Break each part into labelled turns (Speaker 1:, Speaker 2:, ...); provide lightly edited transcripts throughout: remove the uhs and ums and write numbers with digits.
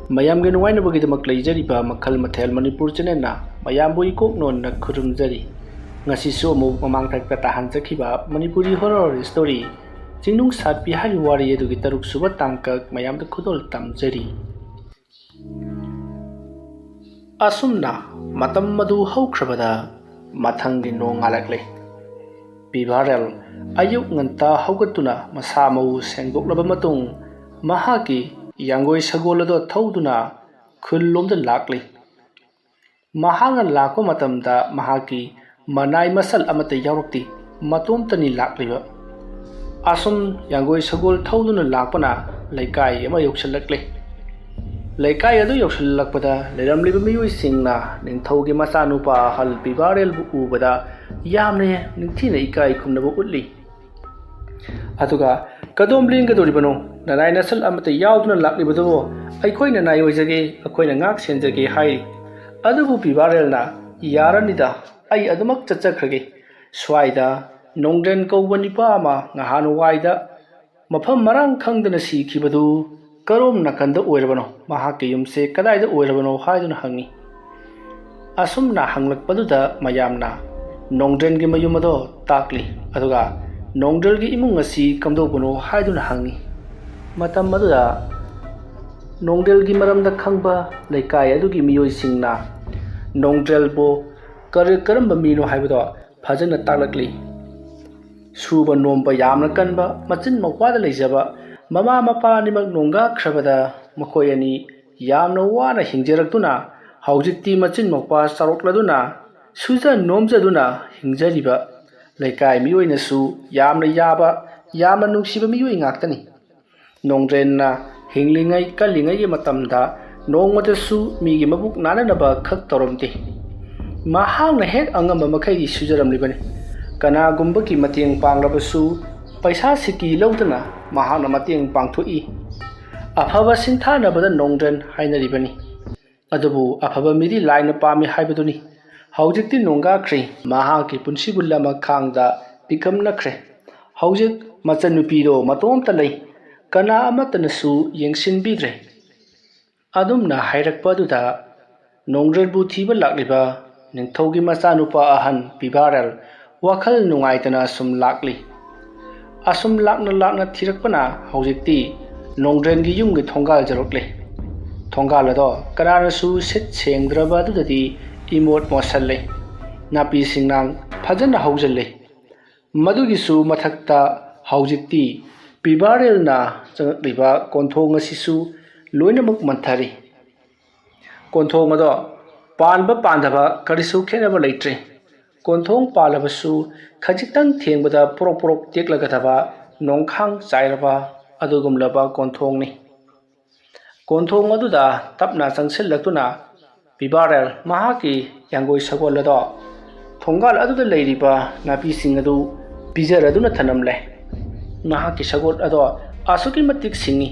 Speaker 1: ꯃꯌꯥꯝꯒꯤ ꯅꯨꯡꯉꯥꯏꯅꯕꯒꯤꯗꯃꯛ ꯂꯩꯖꯔꯤꯕ ꯃꯈꯜ ꯃꯊꯦꯜ ꯃꯅꯤꯄꯨꯔ ꯆꯦꯅꯦꯜꯅ ꯃꯌꯥꯝꯕꯨ ꯏꯀꯣꯛꯅꯣꯟꯅ ꯈꯨꯔꯨꯝꯖꯔꯤ ꯉꯁꯤꯁꯨ ꯑꯃꯨꯛ ꯃꯃꯥꯡꯊꯛꯇ ꯇꯥꯍꯟꯖꯈꯤꯕ ꯃꯅꯤꯄꯨꯔꯤ ꯍꯣꯔꯔ ꯁ꯭ꯇꯣꯔꯤ ꯆꯤꯡꯅꯨꯡ ꯁꯥꯠꯄꯤ ꯍꯥꯏꯔꯤꯕ ꯋꯥꯔꯤ ꯑꯗꯨꯒꯤ ꯇꯔꯨꯛꯁꯨꯕ ꯇꯥꯡꯀꯛ ꯃꯌꯥꯝꯗ ꯈꯨꯗꯣꯜ ꯇꯝꯖꯔꯤ ꯑꯁꯨꯝꯅ ꯃꯇꯝ ꯑꯗꯨ ꯍꯧꯈ꯭ꯔꯕꯗ ꯃꯊꯪꯒꯤ ꯅꯣꯡ ꯉꯥꯜꯂꯛꯂꯦ ꯄꯤꯕꯥꯔꯦꯜ ꯑꯌꯨꯛ ꯉꯟꯇꯥ ꯍꯧꯒꯠꯇꯨꯅ ꯃꯁꯥ ꯃꯎ ꯁꯦꯡꯗꯣꯛꯂꯕ ꯃꯇꯨꯡ ꯃꯍꯥꯛꯀꯤ ꯌꯥꯡꯒꯣꯏ ꯁꯒꯣꯜ ꯑꯗꯨ ꯊꯧꯗꯨꯅ ꯈꯨꯜꯂꯣꯝꯗ ꯂꯥꯛꯂꯤ ꯃꯍꯥꯛꯅ ꯂꯥꯛꯄ ꯃꯇꯝꯗ ꯃꯍꯥꯛꯀꯤ ꯃꯅꯥꯏ ꯃꯁꯜ ꯑꯃꯠꯇ ꯌꯥꯎꯔꯛꯇꯦ ꯃꯇꯣꯝꯇꯅꯤ ꯂꯥꯛꯂꯤꯕ ꯑꯁꯨꯝ ꯌꯥꯡꯒꯣꯏ ꯁꯒꯣꯜ ꯊꯧꯗꯨꯅ ꯂꯥꯛꯄꯅ ꯂꯩꯀꯥꯏ ꯑꯃ ꯌꯧꯁꯤꯜꯂꯛꯂꯦ ꯂꯩꯀꯥꯏ ꯑꯗꯨ ꯌꯧꯁꯤꯜꯂꯛꯄꯗ ꯂꯩꯔꯝꯂꯤꯕ ꯃꯤꯑꯣꯏꯁꯤꯡꯅ ꯅꯤꯡꯊꯧꯒꯤ ꯃꯆꯥꯅꯨꯄꯥ ꯑꯍꯜ ꯄꯤꯕꯥꯔꯦꯜꯕꯨ ꯎꯕꯗ ꯌꯥꯝꯅ ꯅꯤꯡꯊꯤꯅ ꯏꯀꯥꯏ ꯈꯨꯝꯅꯕ ꯎꯠꯂꯤ ꯑꯗꯨꯒ ꯀꯗꯣꯝ ꯂꯦꯟꯒꯗꯧꯔꯤꯕꯅꯣ ꯅꯅꯥꯏ ꯅꯁꯜ ꯑꯃꯠꯇ ꯌꯥꯎꯗꯨꯅ ꯂꯥꯛꯂꯤꯕꯗꯨꯕꯨ ꯑꯩꯈꯣꯏ ꯅꯅꯥꯏ ꯑꯣꯏꯖꯒꯦ ꯑꯩꯈꯣꯏꯅ ꯉꯥꯛ ꯁꯦꯟꯖꯒꯦ ꯍꯥꯏꯔꯤ ꯑꯗꯨꯕꯨ ꯄꯤꯕꯥꯔꯦꯜꯅ ꯌꯥꯔꯅꯤꯗ ꯑꯩ ꯑꯗꯨꯃꯛ ꯆꯠꯆꯈ꯭ꯔꯒꯦ ꯁ꯭ꯋꯥꯏꯗ ꯅꯣꯡꯗ꯭ꯔꯦꯟ ꯀꯧꯕ ꯅꯤꯄꯥ ꯑꯃ ꯅꯍꯥꯟꯋꯥꯏꯗ ꯃꯐꯝ ꯃꯔꯥꯡ ꯈꯪꯗꯅ ꯁꯤꯈꯤꯕꯗꯨ ꯀꯔꯣꯝ ꯅꯥꯀꯟꯗ ꯑꯣꯏꯔꯕꯅꯣ ꯃꯍꯥꯛꯀꯤ ꯌꯨꯝꯁꯦ ꯀꯗꯥꯏꯗ ꯑꯣꯏꯔꯕꯅꯣ ꯍꯥꯏꯗꯨꯅ ꯍꯪꯉꯤ ꯑꯁꯨꯝꯅ ꯍꯪꯂꯛꯄꯗꯨꯗ ꯃꯌꯥꯝꯅ ꯅꯣꯡꯗ꯭ꯔꯦꯟꯒꯤ ꯃꯌꯨꯝ ꯑꯗꯣ ꯇꯥꯛꯂꯤ ꯑꯗꯨꯒ ꯅꯣꯡꯗ꯭ꯔꯦꯜꯒꯤ ꯏꯃꯨꯡ ꯑꯁꯤ ꯀꯝꯗꯧꯕꯅꯣ ꯍꯥꯏꯗꯨꯅ ꯍꯪꯉꯤ ꯃꯇꯝ ꯑꯗꯨꯗ ꯅꯣꯡꯗ꯭ꯔꯦꯜꯒꯤ ꯃꯔꯝꯗ ꯈꯪꯕ ꯂꯩꯀꯥꯏ ꯑꯗꯨꯒꯤ ꯃꯤꯑꯣꯏꯁꯤꯡꯅ ꯅꯣꯡꯗ꯭ꯔꯦꯜꯕꯨ ꯀꯔꯝꯕ ꯃꯤꯅꯣ ꯍꯥꯏꯕꯗꯣ ꯐꯖꯅ ꯇꯥꯛꯂꯛꯂꯤ ꯁꯨꯕ ꯅꯣꯝꯕ ꯌꯥꯝꯅ ꯀꯟꯕ ꯃꯆꯤꯟ ꯃꯧꯄꯥꯗ ꯂꯩꯖꯕ ꯃꯃꯥ ꯃꯄꯥ ꯑꯅꯤꯃꯛ ꯅꯣꯡꯒꯥꯈ꯭ꯔꯕꯗ ꯃꯈꯣꯏ ꯑꯅꯤ ꯌꯥꯝꯅ ꯋꯥꯅ ꯍꯤꯡꯖꯔꯛꯇꯨꯅ ꯍꯧꯖꯤꯛꯇꯤ ꯃꯆꯤꯟ ꯃꯧꯄꯥ ꯆꯥꯎꯔꯛꯂꯗꯨꯅ ꯁꯨꯖ ꯅꯣꯝꯖꯗꯨꯅ ꯍꯤꯡꯖꯔꯤꯕ ꯂꯩꯀꯥꯏ ꯃꯤꯑꯣꯏꯅꯁꯨ ꯌꯥꯝꯅ ꯌꯥꯕ ꯌꯥꯝꯅ ꯅꯨꯡꯁꯤꯕ ꯃꯤꯑꯣꯏ ꯉꯥꯛꯇꯅꯤ ꯅꯣꯡꯗ꯭ꯔꯦꯟꯅ ꯍꯤꯡꯂꯤꯉꯩ ꯀꯜꯂꯤꯉꯩꯒꯤ ꯃꯇꯝꯗ ꯅꯣꯡꯃꯗꯁꯨ ꯃꯤꯒꯤ ꯃꯕꯨꯛ ꯅꯥꯅꯅꯕ ꯈꯛ ꯇꯧꯔꯝꯗꯦ ꯃꯍꯥꯛꯅ ꯍꯦꯛ ꯑꯉꯝꯕ ꯃꯈꯩꯗꯤ ꯁꯨꯖꯔꯝꯂꯤꯕꯅꯤ ꯀꯅꯥꯒꯨꯝꯕꯒꯤ ꯃꯇꯦꯡ ꯄꯥꯡꯂꯕꯁꯨ ꯄꯩꯁꯥ ꯁꯤꯀꯤ ꯂꯧꯗꯅ ꯃꯍꯥꯛꯅ ꯃꯇꯦꯡ ꯄꯥꯡꯊꯣꯛꯏ ꯑꯐꯕ ꯁꯤꯡꯊꯥꯅꯕꯗ ꯅꯣꯡꯗ꯭ꯔꯦꯟ ꯍꯥꯏꯅꯔꯤꯕꯅꯤ ꯑꯗꯨꯕꯨ ꯑꯐꯕ ꯃꯤꯗꯤ ꯂꯥꯏꯅ ꯄꯥꯝꯃꯤ ꯍꯥꯏꯕꯗꯨꯅꯤ ꯍꯧꯖꯤꯛꯇꯤ ꯅꯣꯡꯒꯥꯈ꯭ꯔꯦ ꯃꯍꯥꯛꯀꯤ ꯄꯨꯟꯁꯤꯕꯨ ꯂꯃꯈꯥꯡꯗ ꯄꯤꯈꯝꯅꯈ꯭ꯔꯦ ꯍꯧꯖꯤꯛ ꯃꯆꯟꯅꯨꯄꯤꯗꯣ ꯃꯇꯣꯝꯇ ꯂꯩ ꯀꯅꯥ ꯑꯃꯠꯇꯅꯁꯨ ꯌꯦꯡꯁꯤꯟꯕꯤꯗ꯭ꯔꯦ ꯑꯗꯨꯝꯅ ꯍꯥꯏꯔꯛꯄ ꯑꯗꯨꯗ ꯅꯣꯡꯗ꯭ꯔꯦꯟꯕꯨ ꯊꯤꯕ ꯂꯥꯛꯂꯤꯕ ꯅꯤꯡꯊꯧꯒꯤ ꯃꯆꯥꯅꯨꯄꯥ ꯑꯍꯟ ꯄꯤꯕꯥꯔꯦꯜ ꯋꯥꯈꯜ ꯅꯨꯡꯉꯥꯏꯇꯅ ꯁꯨꯝ ꯂꯥꯛꯂꯤ ꯑꯁꯨꯝ ꯂꯥꯛꯅ ꯂꯥꯛꯅ ꯊꯤꯔꯛꯄꯅ ꯍꯧꯖꯤꯛꯇꯤ ꯅꯣꯡꯗ꯭ꯔꯦꯟꯒꯤ ꯌꯨꯝꯒꯤ ꯊꯣꯡꯒꯥꯜ ꯌꯧꯔꯛꯂꯦ ꯊꯣꯡꯒꯥꯜ ꯑꯗꯣ ꯀꯅꯥꯅꯁꯨ ꯁꯤꯠ ꯁꯦꯡꯗ꯭ꯔꯕ ꯑꯗꯨꯗꯗꯤ ꯏꯃꯣꯠ ꯃꯣꯠꯁꯜꯂꯦ ꯅꯥꯄꯤ ꯁꯤꯡꯅꯥꯡ ꯐꯖꯅ ꯍꯧꯖꯜꯂꯦ ꯃꯗꯨꯒꯤꯁꯨ ꯃꯊꯛꯇ ꯍꯧꯖꯤꯛꯇꯤ ꯄꯤꯕꯥꯔꯦꯜꯅ ꯆꯪꯉꯛꯂꯤꯕ ꯀꯣꯟꯊꯣꯡ ꯑꯁꯤꯁꯨ ꯂꯣꯏꯅꯃꯛ ꯃꯟꯊꯔꯤ ꯀꯣꯟꯊꯣꯡ ꯑꯗꯣ ꯄꯥꯟꯕ ꯄꯥꯟꯗꯕ ꯀꯔꯤꯁꯨ ꯈꯦꯠꯅꯕ ꯂꯩꯇ꯭ꯔꯦ ꯀꯣꯟꯊꯣꯡ ꯄꯥꯜꯂꯕꯁꯨ ꯈꯖꯤꯛꯇꯪ ꯊꯦꯡꯕꯗ ꯄꯣꯔꯣꯛ ꯄꯣꯔꯣꯛ ꯇꯦꯛꯂꯒꯗꯕ ꯅꯣꯡꯈꯥꯡ ꯆꯥꯏꯔꯕ ꯑꯗꯨꯒꯨꯝꯂꯕ ꯀꯣꯟꯊꯣꯡꯅꯤ ꯀꯣꯟꯊꯣꯡ ꯑꯗꯨꯗ ꯇꯞꯅ ꯆꯪꯁꯤꯜꯂꯛꯇꯨꯅ ꯄꯤꯕꯥꯔꯦꯜ ꯃꯍꯥꯛꯀꯤ ꯌꯥꯡꯒꯣꯏ ꯁꯒꯣꯜ ꯑꯗꯣ ꯊꯣꯡꯒꯥꯜ ꯑꯗꯨꯗ ꯂꯩꯔꯤꯕ ꯅꯥꯄꯤꯁꯤꯡ ꯑꯗꯨ ꯄꯤꯖꯔꯗꯨꯅ ꯊꯅꯝꯂꯦ ꯃꯍꯥꯛꯀꯤ ꯁꯒꯣꯜ ꯑꯗꯣ ꯑꯁꯨꯛꯀꯤ ꯃꯇꯤꯛ ꯁꯤꯡꯉꯤ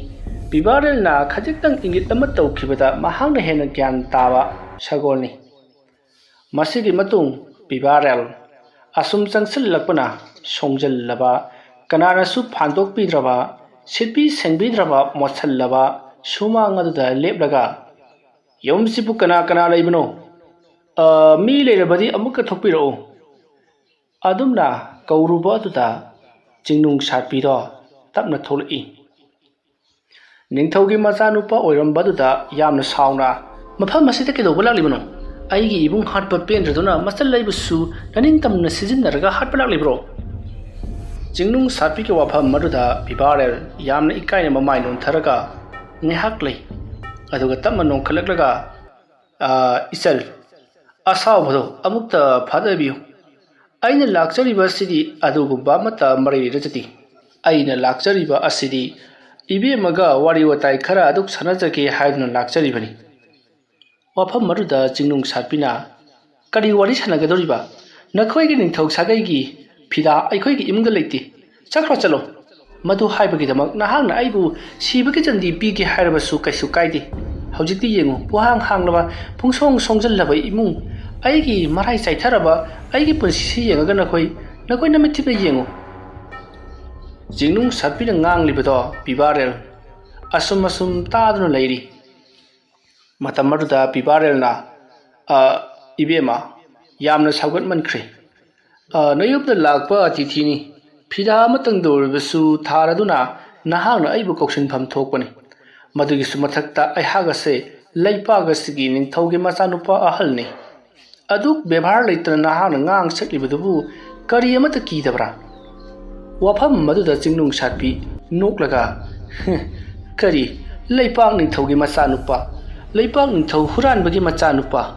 Speaker 1: ꯄꯤꯕꯥꯔꯦꯜꯅ ꯈꯖꯤꯛꯇꯪ ꯏꯪꯒꯤꯠ ꯑꯃ ꯇꯧꯈꯤꯕꯗ ꯃꯍꯥꯛꯅ ꯍꯦꯟꯅ ꯒ꯭ꯌꯥꯟ ꯇꯥꯕ ꯁꯒꯣꯜꯅꯤ ꯃꯁꯤꯒꯤ ꯃꯇꯨꯡ ꯄꯤꯕꯥꯔꯦꯜ ꯑꯁꯨꯝ ꯆꯪꯁꯤꯜꯂꯛꯄꯅ ꯁꯣꯡꯖꯜꯂꯕ ꯀꯅꯥꯅꯁꯨ ꯐꯥꯟꯗꯣꯛꯄꯤꯗ꯭ꯔꯕ ꯁꯤꯠꯄꯤ ꯁꯦꯡꯕꯤꯗ꯭ꯔꯕ ꯃꯣꯠꯁꯜꯂꯕ ꯁꯨꯃꯥꯡ ꯑꯗꯨꯗ ꯂꯦꯞꯂꯒ ꯌꯨꯝꯁꯤꯕꯨ ꯀꯅꯥ ꯀꯅꯥ ꯂꯩꯕꯅꯣ ꯃꯤ ꯂꯩꯔꯕꯗꯤ ꯑꯃꯨꯛꯀ ꯊꯣꯛꯄꯤꯔꯛꯎ ꯑꯗꯨꯝꯅ ꯀꯧꯔꯨꯕ ꯑꯗꯨꯗ ꯆꯤꯡꯅꯨꯡ ꯁꯥꯠꯄꯤꯗꯣ ꯇꯞꯅ ꯊꯣꯛꯂꯛꯏ ꯅꯤꯡꯊꯧꯒꯤ ꯃꯆꯥꯅꯨꯄꯥ ꯑꯣꯏꯔꯝꯕꯗꯨꯗ ꯌꯥꯝꯅ ꯁꯥꯎꯅ ꯃꯐꯝ ꯑꯁꯤꯗ ꯀꯩꯗꯧꯕ ꯂꯥꯛꯂꯤꯕꯅꯣ ꯑꯩꯒꯤ ꯏꯕꯨꯡ ꯍꯥꯠꯄ ꯄꯦꯟꯗ꯭ꯔꯗꯨꯅ ꯃꯆꯜ ꯂꯩꯕꯁꯨ ꯅꯅꯤꯡꯇꯝꯅ ꯁꯤꯖꯤꯟꯅꯔꯒ ꯍꯥꯠꯄ ꯂꯥꯛꯂꯤꯕ꯭ꯔꯣ ꯆꯤꯡꯅꯨꯡ ꯁꯥꯠꯄꯤꯒꯤ ꯋꯥꯐꯝ ꯑꯗꯨꯗ ꯄꯤꯕꯥꯔꯦꯜ ꯌꯥꯝꯅ ꯏꯀꯥꯏꯅ ꯃꯃꯥꯏ ꯅꯣꯟꯊꯔꯒ ꯉꯥꯏꯍꯥꯛ ꯂꯩ ꯑꯗꯨꯒ ꯇꯞꯅ ꯅꯣꯡꯈꯠꯂꯛꯂꯒ ꯏꯆꯜ ꯑꯁꯥꯎꯕꯗꯣ ꯑꯃꯨꯛꯇ ꯐꯥꯗꯕꯤꯌꯨ ꯑꯩꯅ ꯂꯥꯛꯆꯔꯤꯕ ꯑꯁꯤꯗꯤ ꯑꯗꯨꯒꯨꯝꯕ ꯑꯃꯠꯇ ꯃꯔꯤ ꯂꯩꯅꯖꯗꯦ ꯑꯩꯅ ꯂꯥꯛꯆꯔꯤꯕ ꯑꯁꯤꯗꯤ ꯏꯕꯦꯝꯃꯒ ꯋꯥꯔꯤ ꯋꯥꯇꯥꯏ ꯈꯔ ꯑꯗꯨꯛ ꯁꯥꯟꯅꯖꯒꯦ ꯍꯥꯏꯗꯨꯅ ꯂꯥꯛꯆꯔꯤꯕꯅꯤ ꯋꯥꯐꯝ ꯑꯗꯨꯗ ꯆꯤꯡꯅꯨꯡ ꯁꯥꯠꯄꯤꯅ ꯀꯔꯤ ꯋꯥꯔꯤ ꯁꯥꯟꯅꯒꯗꯧꯔꯤꯕ ꯅꯈꯣꯏꯒꯤ ꯅꯤꯡꯊꯧ ꯁꯥꯒꯩꯒꯤ ꯐꯤꯗꯥ ꯑꯩꯈꯣꯏꯒꯤ ꯏꯃꯨꯡꯗ ꯂꯩꯇꯦ ꯆꯠꯈ꯭ꯔꯣ ꯆꯠꯂꯣ ꯃꯗꯨ ꯍꯥꯏꯕꯒꯤꯗꯃꯛ ꯅꯍꯥꯛꯅ ꯑꯩꯕꯨ ꯁꯤꯕꯒꯤ ꯆꯟꯗꯤ ꯄꯤꯒꯦ ꯍꯥꯏꯔꯕꯁꯨ ꯀꯩꯁꯨ ꯀꯥꯏꯗꯦ ꯍꯧꯖꯤꯛꯇꯤ ꯌꯦꯡꯉꯨ ꯄꯨꯍꯥꯡ ꯍꯥꯡꯂꯕ ꯄꯨꯡꯁꯣꯡ ꯁꯣꯡꯖꯜꯂꯕ ꯏꯃꯨꯡ ꯑꯩꯒꯤ ꯃꯔꯥꯏ ꯆꯥꯏꯊꯔꯕ ꯑꯩꯒꯤ ꯄꯨꯟꯁꯤꯁꯤ ꯌꯦꯡꯉꯒ ꯅꯈꯣꯏ ꯅꯃꯤꯠ ꯊꯤꯞꯅ ꯌꯦꯡꯉꯨ ꯆꯤꯡꯅꯨꯡ ꯁꯥꯠꯄꯤꯅ ꯉꯥꯡꯂꯤꯕꯗꯣ ꯄꯤꯕꯥꯔꯦꯜ ꯑꯁꯨꯝ ꯇꯥꯗꯨꯅ ꯂꯩꯔꯤ Matam aduda Pibarelna Ibema Yamna Saugatmankree Nayub the Lagpa Titini Pida Matangdor Taraduna Nahana Aibu Coxin Pam Tokoni Madugismatakta I Hagase Laipagasigi in Togi Masanupa Ahalni Aduk Bebar later Nahana Ngang Sekli Budu Kariamata Kitabra Wapam Maduda Jingnung Shatpi Nuklaga Kari Laipang in Togi Masanupa Laipang in To Huran Bagi Masanupa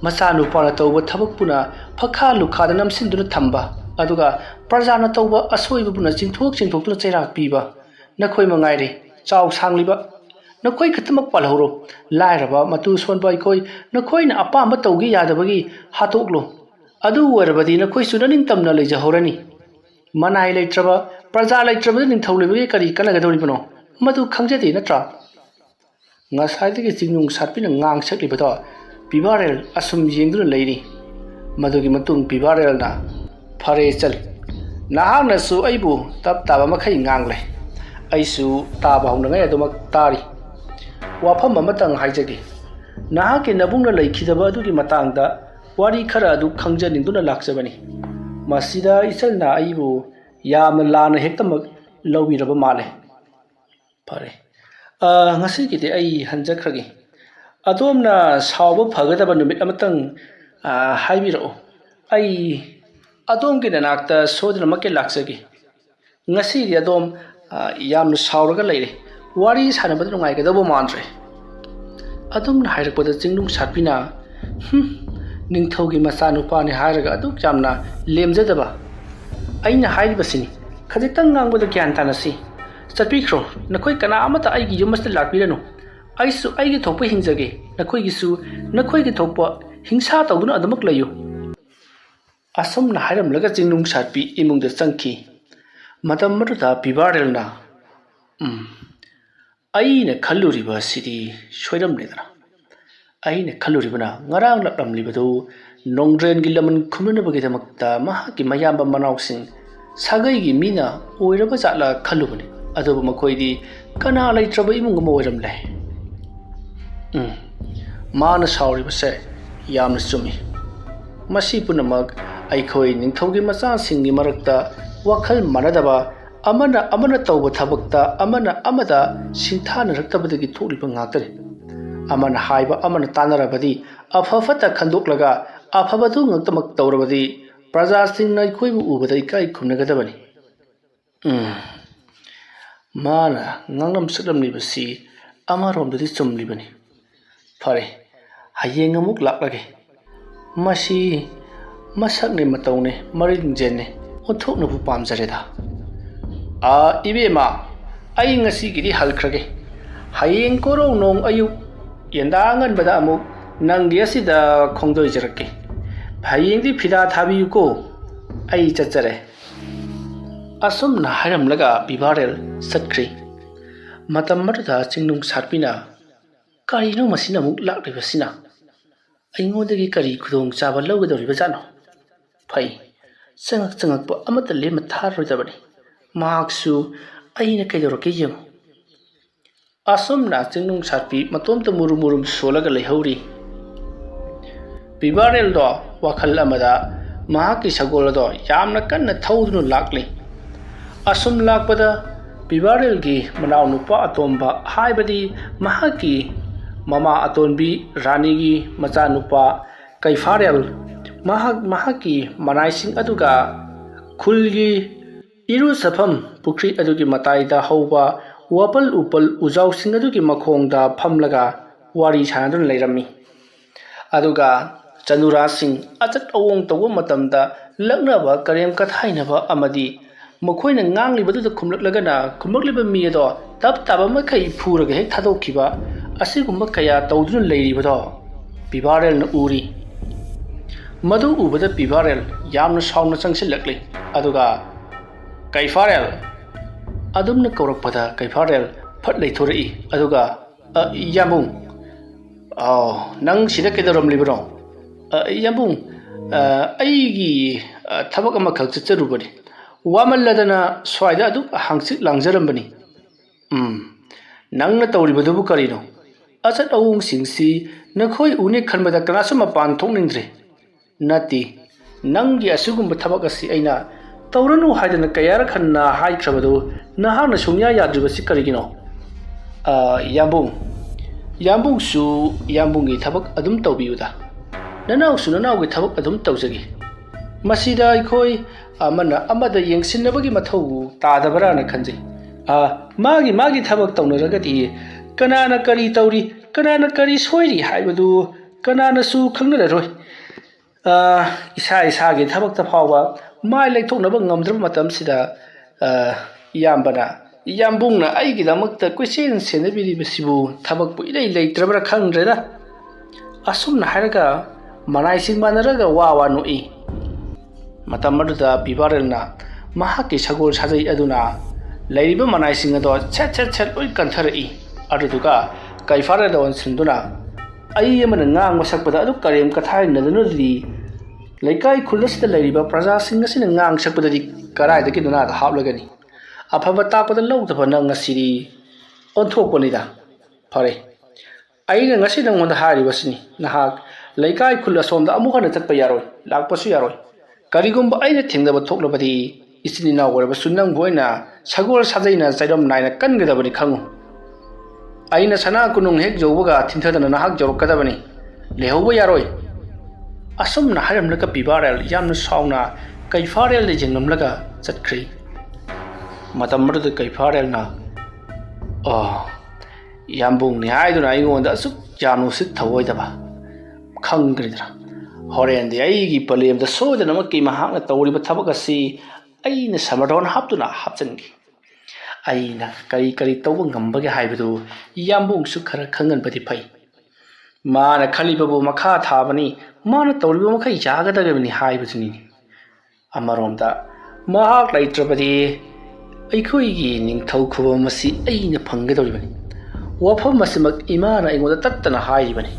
Speaker 1: Masanupa Toba Tabakuna Paka Lukadanam Sinduna Tamba Aduga Prazana Toba Asoibuna Jintok Jintok Chera Piba Nakoi Mangairi Chow Sangliba Nakoi Katamak Palhoro Lairaba Matu Swan Baikoi Nakoi Apa Matogi Yadabagi Hatoklo Adu Werbadi Nakoi Sudanin Tamna Lejahorani Manai Latraba Praza Latraba in Tolibi Kari Kanagadoribano Madu Kangjati Natra Ngasadi Jinung Sapin and Ngang Seklibato Pibarel Asum Yingdun Lady Madugi Matung Pibarel na Paresel Nahana Su Aibu Tap Tabamakai Ngangle Aisu Taba Dumak Tari Wapam Matang Hijaki Nahaki Nabuna Lake Kidabadu Matanga Wari Karadu Kanjan in Duna Laksabani Masida Iselna Aibu Yam Lana Hectamak Lowi Rabamale Pare Nasikiti Ai Hanjakragi Adomna Sauba Pagata Numit Amatang Hybiro Ai Adom get an actor so the Maki Laksagi Nasi the Adom Yam Sauraga lady what is Hanabatum like a double mantre Adom Hyderput the Jinglung Sapina Nintogi Masanu Pani Haraga Duk Jamna Lemzedaba Aina Hydibasini Kaditangang with the Cantanasi Sapikro Nakoi Kana Amata Aigi you must lapidano I su I get top Hinzage Nakoi su Nakoi get top Hingsa Taguna Adamuklayu Asum Naharam Lagazinung Shatpi imung the Sanki Madam Maruta Pibarelna Aina Kaluriba City Shredam Nedra Aina Kaluribana Narang Lapam Libado Nongdren Gilaman Kumunabagamakta Mahaki Mayamba Manausing Sagagi Mina Oirabazala Kalubani Adobo Makoidi Kana Lai Trouble Imungam Lay Mana Sauri was say Yam Sumi Masipunamag Aikoi Nintogi Masa Singi Marakta Wakal Manadaba Amana Tauba Tabakta Amana Amada Sintana Raktabadi Tulipangakari Amana Haiba Amana Tanarabadi Afafata Kanduklaga Afabadu Natamak Taurabadi Praza Sing Naikoi Ubadaikai Kunagadabani Mana Nangam Sudam Libasi Amarom the Sum Libani Pare Hayengamuk Lapage Masi Masakne Matone Marin Jenne Otokno Pam Zareda Ibema Aying a Sigidi Halkrage Hayeng Koro Nong Ayu Yandangan Badamu Nangiasida Kondo Jerake Hayeng di Pida Tabiuko Ay Chachare Asum Naharam Laga Bibarel Satri Matamata Chinung Sarpina Karino Masina Muk Lak Rivasina Ingodi Kari Kudong Sava Logo the Rivazano Pai Sangak Amata Limatar Rizabani Marksu Aina Kaidorokayam Asum Natinung Sarpi Matom the Murumurum Solaga Lehori Bibarel do Wakal Amada Mahaki Sagolado Yamna Kana Taudun Lakli Asum Lakpada Bibarel Gi Manau Nupa Atomba Haibadi Mahaki Mama Atonbi Ranigi Mazanupa Kaifarel Mahaki Manaising Aduga Kulgi Iru Sapam Pukri Adugi Mataida Hova Wapal Upal Uzau Sing Adugi Makongda Pamlaga Wari Chandun Lairami Aduga Chanura Sing Atat Awong Tawa Matamda Lagnava Karem Kathainava Amadi Mokoin and Nangli Badu the Kumlak Lagana Kumliba Miado Tap Tabamakai Puraga Tadokiba Asigumakaya Taudun Lady Bado Pibarel Uri Madu Ubada Pibarel Yam Sound Sansilakli Aduga Kaifarel Adumna Korapada Kaifarel Patlay Tori Aduga Yambung Oh Nang Sidakaram Libero Yambung Aigi Tabakamakal Rubadi Wamaladana Swida Duk Hangsit Langzarambani Nang Natori Badubu Carino ꯑꯆꯠ ꯑꯋꯣꯡꯁꯤꯡꯁꯤ ꯅꯈꯣꯏ ꯎꯅꯤ ꯈꯟꯕꯗ ꯀꯅꯥꯁꯨ ꯃꯄꯥꯟ ꯊꯣꯛꯅꯤꯡꯗ꯭ꯔꯦ ꯅꯠꯇꯦ ꯅꯪꯒꯤ ꯑꯁꯤꯒꯨꯝꯕ ꯊꯕꯛ ꯑꯁꯤ ꯑꯩꯅ ꯇꯧꯔꯅꯨ ꯍꯥꯏꯗꯅ ꯀꯌꯥꯔꯛ ꯍꯟꯅ ꯍꯥꯏꯈ꯭ꯔꯕꯗꯨ ꯅꯍꯥꯛꯅ ꯁꯨꯡꯌꯥ ꯌꯥꯗ꯭ꯔꯤꯕꯁꯤ ꯀꯔꯤꯒꯤꯅꯣ ꯌꯥꯝꯕꯨꯡ ꯌꯥꯝꯕꯨꯡꯁꯨ ꯌꯥꯝꯕꯨꯡꯒꯤ ꯊꯕꯛ ꯑꯗꯨꯝ ꯇꯧꯕꯤꯌꯨꯗ ꯅꯅꯥꯎꯁꯨ ꯅꯅꯥꯎꯒꯤ ꯊꯕꯛ ꯑꯗꯨꯝ ꯇꯧꯖꯒꯦ ꯃꯁꯤꯗ ꯑꯩꯈꯣꯏ ꯑꯃꯅ ꯑꯃꯗ ꯌꯦꯡꯁꯤꯟꯅꯕꯒꯤ ꯃꯊꯧ ꯇꯥꯗꯕ꯭ꯔꯥꯅ ꯈꯟꯖꯩ ꯃꯥꯒꯤ ꯊꯕꯛ ꯇꯧꯅꯔꯒꯗꯤ ꯀꯅꯥꯅ ꯀꯔꯤ ꯇꯧꯔꯤ ꯀꯅꯥꯅ ꯀꯔꯤ ꯁꯣꯏꯔꯤ ꯍꯥꯏꯕꯗꯨ ꯀꯅꯥꯅꯁꯨ ꯈꯪꯅꯔꯔꯣꯏ ꯏꯁꯥꯒꯤ ꯊꯕꯛꯇ ꯐꯥꯎꯕ ꯃꯥꯏ ꯂꯩꯊꯣꯛꯅꯕ ꯉꯝꯗ꯭ꯔꯕ ꯃꯇꯝꯁꯤꯗ ꯌꯥꯝꯕꯨꯡꯅ ꯑꯩꯒꯤꯗꯃꯛꯇ ꯀꯣꯏꯆꯦꯟ ꯁꯦꯟꯅꯕꯤꯔꯤꯕꯁꯤꯕꯨ ꯊꯕꯛꯄꯨ ꯏꯂꯩ ꯂꯩꯇ꯭ꯔꯕ꯭ꯔꯥ ꯈꯪꯗ꯭ꯔꯦꯗ ꯑꯁꯨꯝꯅ ꯍꯥꯏꯔꯒ ꯃꯅꯥꯏꯁꯤꯡ ꯃꯥꯟꯅꯔꯒ ꯋꯥ ꯅꯣꯛꯏ ꯃꯇꯝ ꯑꯗꯨꯗ ꯕꯤꯕꯥꯔꯦꯜꯅ ꯃꯍꯥꯛꯀꯤ ꯁꯒꯣꯜ ꯁꯥꯖꯩ ꯑꯗꯨꯅ ꯂꯩꯔꯤꯕ ꯃꯅꯥꯏꯁꯤꯡ ꯑꯗꯣ ꯁꯦꯠ ꯂꯣꯏ ꯀꯟꯊꯔꯛꯏ ꯑꯗꯨꯗꯨꯒ ꯀꯩꯐꯥꯔꯦꯜꯗ ꯑꯣꯟꯁꯤꯟꯗꯨꯅ ꯑꯩ ꯑꯃꯅ ꯉꯥꯡꯕ ꯁꯛꯄꯗ ꯑꯗꯨ ꯀꯔꯦꯝ ꯀꯊꯥꯏꯅꯗꯨꯅꯗꯤ ꯂꯩꯀꯥꯏ ꯈꯨꯜ ꯑꯁꯤꯗ ꯂꯩꯔꯤꯕ प्रजाꯁꯤꯡ ꯑꯁꯤꯅ ꯉꯥꯡ ꯁꯛꯄꯗꯗꯤ ꯀꯔꯥꯏꯗꯒꯤ ꯅꯅꯥꯗ ꯍꯥꯞꯂꯒꯅꯤ ꯑꯐꯕ ꯇꯥꯛꯄꯗ ꯂꯧꯗꯕ ꯅꯪ ꯉꯁꯤꯗꯤ ꯑꯣꯟꯊꯣꯛꯄꯅꯤꯗ ꯐꯔꯦ ꯑꯩꯅ ꯉꯁꯤ ꯅꯪꯉꯣꯟꯗ ꯍꯥꯏꯔꯤꯕꯁꯤꯅꯤ ꯅꯍꯥꯛ ꯂꯩꯀꯥꯏ ꯈꯨꯜ ꯑꯁꯣꯝꯗ ꯑꯃꯨꯛ ꯍꯟꯅ ꯆꯠꯄ ꯌꯥꯔꯣꯏ ꯂꯥꯛꯄꯁꯨ ꯌꯥꯔꯣꯏ ꯀꯔꯤꯒꯨꯝꯕ ꯑꯩꯅ ꯊꯦꯡꯅꯕ ꯊꯣꯛꯂꯕꯗꯤ ꯏꯆꯤꯟ ꯏꯅꯥꯎ ꯑꯣꯏꯔꯕꯁꯨ ꯅꯪꯕꯨ ꯑꯣꯏꯅ ꯁꯒꯣꯜ ꯁꯥꯖꯩꯅ ꯆꯩꯔꯝ ꯅꯥꯏꯅ ꯀꯟꯒꯗꯕꯅꯤ ꯈꯪꯉꯨ ꯑꯩꯅ ꯁꯅꯥ ꯀꯣꯅꯨꯡ ꯍꯦꯛ ꯌꯧꯕꯒ ꯊꯤꯟꯊꯗꯅ ꯅꯍꯥꯛ ꯌꯧꯔꯛꯀꯗꯕꯅꯤ ꯂꯩꯍꯧꯕ ꯌꯥꯔꯣꯏ ꯑꯁꯨꯝꯅ ꯍꯥꯏꯔꯝꯂꯒ ꯕꯤꯕꯥꯔꯦꯜ ꯌꯥꯝꯅ ꯁꯥꯎꯅ ꯀꯩꯐꯥꯔꯦꯜꯗ ꯌꯦꯡꯂꯝꯂꯒ ꯆꯠꯈ꯭ꯔꯤ ꯃꯇꯝ ꯑꯗꯨꯗ ꯀꯩꯐꯥꯔꯦꯜꯅ ꯌꯥꯝꯕꯨꯡꯅꯤ ꯍꯥꯏꯗꯨꯅ ꯑꯩꯉꯣꯟꯗ ꯑꯁꯨꯛ ꯌꯥꯝꯅ ꯎꯁꯤꯠ ꯊꯑꯣꯏꯗꯕ ꯈꯪꯈ꯭ꯔꯤꯗ꯭ꯔꯥ ꯍꯣꯔꯦꯟꯗꯤ ꯑꯩꯒꯤ ꯄꯂꯦꯝꯗ ꯁꯣꯏꯗꯅꯃꯛꯀꯤ ꯃꯍꯥꯛꯅ ꯇꯧꯔꯤꯕ ꯊꯕꯛ ꯑꯁꯤ ꯑꯩꯅ ꯁꯃꯔꯣꯟ ꯍꯥꯞꯇꯨꯅ ꯍꯥꯞꯆꯟꯈꯤ ꯑꯩꯅ ꯀꯔꯤ ꯇꯧꯕ ꯉꯝꯕꯒꯦ ꯍꯥꯏꯕꯗꯨ ꯌꯥꯝꯕꯨꯡꯁꯨ ꯈꯔ ꯈꯪꯍꯟꯕꯗꯤ ꯐꯩ ꯃꯥꯅ ꯈꯜꯂꯤꯕꯕꯨ ꯃꯈꯥ ꯊꯥꯕꯅꯤ ꯃꯥꯅ ꯇꯧꯔꯤꯕ ꯃꯈꯩ ꯌꯥꯒꯗꯕꯅꯤ ꯍꯥꯏꯕꯗꯨꯅꯤ ꯑꯃꯔꯣꯝꯗ ꯃꯍꯥꯛ ꯂꯩꯇ꯭ꯔꯕꯗꯤ ꯑꯩꯈꯣꯏꯒꯤ ꯅꯤꯡꯊꯧ ꯈꯨꯕꯝ ꯑꯁꯤ ꯑꯩꯅ ꯐꯪꯒꯗꯧꯔꯤꯕꯅꯤ ꯋꯥꯐꯝ ꯑꯁꯤꯃꯛ ꯏꯃꯥꯅ ꯑꯩꯉꯣꯟꯗ ꯇꯠꯇꯅ ꯍꯥꯏꯔꯤꯕꯅꯤ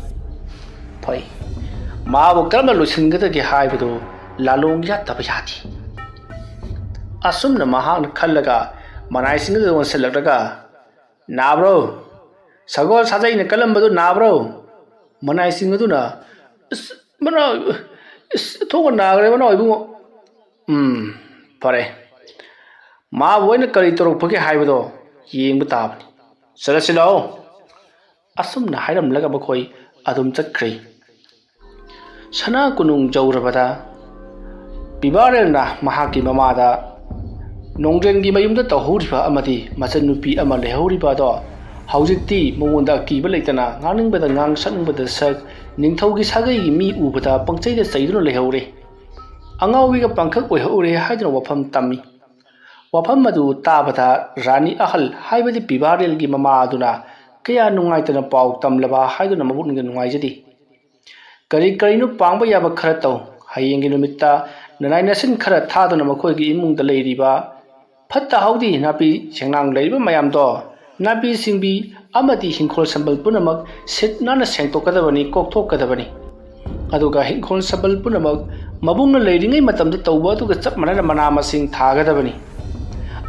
Speaker 1: ꯐꯩ ꯃꯥꯕꯨ ꯀꯔꯝꯅ ꯂꯣꯏꯁꯤꯟꯒꯗꯒꯦ ꯍꯥꯏꯕꯗꯨ ꯂꯥꯂꯣꯡ ꯌꯥꯠꯇꯕ ꯌꯥꯗꯦ ꯑꯁꯨꯝꯅ ꯃꯍꯥꯛꯅ ꯈꯜꯂꯒ ꯃꯅꯥꯏꯁꯤꯡ ꯑꯗꯨ ꯑꯣꯟꯁꯤꯜꯂꯛꯂꯒ ꯅꯥꯕ꯭ꯔꯣ ꯁꯒꯣꯜ ꯁꯥꯖꯩꯅ ꯀꯜꯂꯝꯕꯗꯨ ꯅꯥꯕ꯭ꯔꯣ ꯃꯅꯥꯏꯁꯤꯡ ꯑꯗꯨꯅ ꯊꯣꯛꯅ ꯅꯥꯈ꯭ꯔꯦ ꯃꯅꯥꯎ ꯏꯕꯨꯡꯉꯣ ꯐꯔꯦ ꯃꯥꯕꯨ ꯑꯩꯅ ꯀꯔꯤ ꯇꯧꯔꯛꯄꯒꯦ ꯍꯥꯏꯕꯗꯣ ꯌꯦꯡꯕ ꯇꯥꯕꯅꯤ ꯆꯠꯂꯁꯤ ꯂꯥꯛꯑꯣ ꯑꯁꯨꯝꯅ ꯍꯥꯏꯔꯝꯂꯒ ꯃꯈꯣꯏ ꯑꯗꯨꯝ ꯆꯠꯈ꯭ꯔꯤ ꯁꯅꯥ ꯀꯣꯅꯨꯡ ꯌꯧꯔꯕꯗ ꯕꯤꯕꯥꯔꯦꯜꯅ ꯃꯍꯥꯛꯀꯤ ꯃꯃꯥꯗ ꯅꯣꯡꯗ꯭ꯔꯦꯟꯒꯤ ꯃꯌꯨꯝꯗ ꯇꯧꯍꯧꯔꯤꯕ ꯑꯃꯗꯤ ꯃꯆꯟꯅꯨꯄꯤ ꯑꯃ ꯂꯩꯍꯧꯔꯤꯕ ꯑꯗꯣ ꯍꯧꯖꯤꯛꯇꯤ ꯃꯉꯣꯟꯗ ꯑꯀꯤꯕ ꯂꯩꯇꯅ ꯉꯥꯡꯅꯤꯡꯕꯗ ꯉꯥꯡ ꯁꯛꯅꯤꯡꯕꯗ ꯁꯛ ꯅꯤꯡꯊꯧꯒꯤ ꯁꯥꯒꯩꯒꯤ ꯃꯤ ꯎꯕꯗ ꯄꯪꯆꯩꯗ ꯆꯩꯗꯨꯅ ꯂꯩꯍꯧꯔꯦ ꯑꯉꯥꯎꯕꯤꯒ ꯄꯥꯡꯈꯛ ꯑꯣꯏꯍꯧꯔꯦ ꯍꯥꯏꯗꯨꯅ ꯋꯥꯐꯝ ꯇꯝꯃꯤ ꯋꯥꯐꯝ ꯑꯗꯨ ꯇꯥꯕꯗ ꯔꯥꯅꯤ ꯑꯍꯜ ꯍꯥꯏꯕꯗꯤ ꯕꯤꯕꯥꯔꯦꯜꯒꯤ ꯃꯃꯥ ꯑꯗꯨꯅ ꯀꯌꯥ ꯅꯨꯡꯉꯥꯏꯇꯅ ꯄꯥꯎ ꯇꯝꯂꯕ ꯍꯥꯏꯗꯨꯅ ꯃꯕꯨꯛꯅꯤꯡꯗ ꯅꯨꯡꯉꯥꯏꯖꯗꯦ ꯀꯔꯤꯅꯣ ꯄꯥꯡꯕ ꯌꯥꯕ ꯈꯔ ꯇꯧ ꯍꯌꯦꯡꯒꯤ ꯅꯨꯃꯤꯠꯇ ꯅꯅꯥꯏ ꯅꯁꯤꯟ ꯈꯔ ꯊꯥꯗꯨꯅ ꯃꯈꯣꯏꯒꯤ ꯏꯃꯨꯡꯗ ꯂꯩꯔꯤꯕ ꯐꯠꯇ ꯍꯥꯎꯗꯤ ꯅꯥꯄꯤ ꯁꯦꯡꯅꯥꯡ ꯂꯩꯔꯤꯕ ꯃꯌꯥꯝꯗꯣ ꯅꯥꯄꯤ ꯁꯤꯡꯕꯤ ꯑꯃꯗꯤ ꯍꯤꯡꯈꯣꯜ ꯁꯝꯕꯜ ꯄꯨꯝꯅꯃꯛ ꯁꯤꯠ ꯅꯥꯟꯅ ꯁꯦꯡꯗꯣꯛꯀꯗꯕꯅꯤ ꯀꯣꯛꯊꯣꯛꯀꯗꯕꯅꯤ ꯑꯗꯨꯒ ꯍꯤꯡꯈꯣꯜ ꯁꯝꯕꯜ ꯄꯨꯝꯅꯃꯛ ꯃꯕꯨꯡꯅ ꯂꯩꯔꯤꯉꯩ ꯃꯇꯝꯗ ꯇꯧꯕ ꯑꯗꯨꯒ ꯆꯞ ꯃꯥꯟꯅꯅ ꯃꯅꯥ ꯃꯁꯤꯡ ꯊꯥꯒꯗꯕꯅꯤ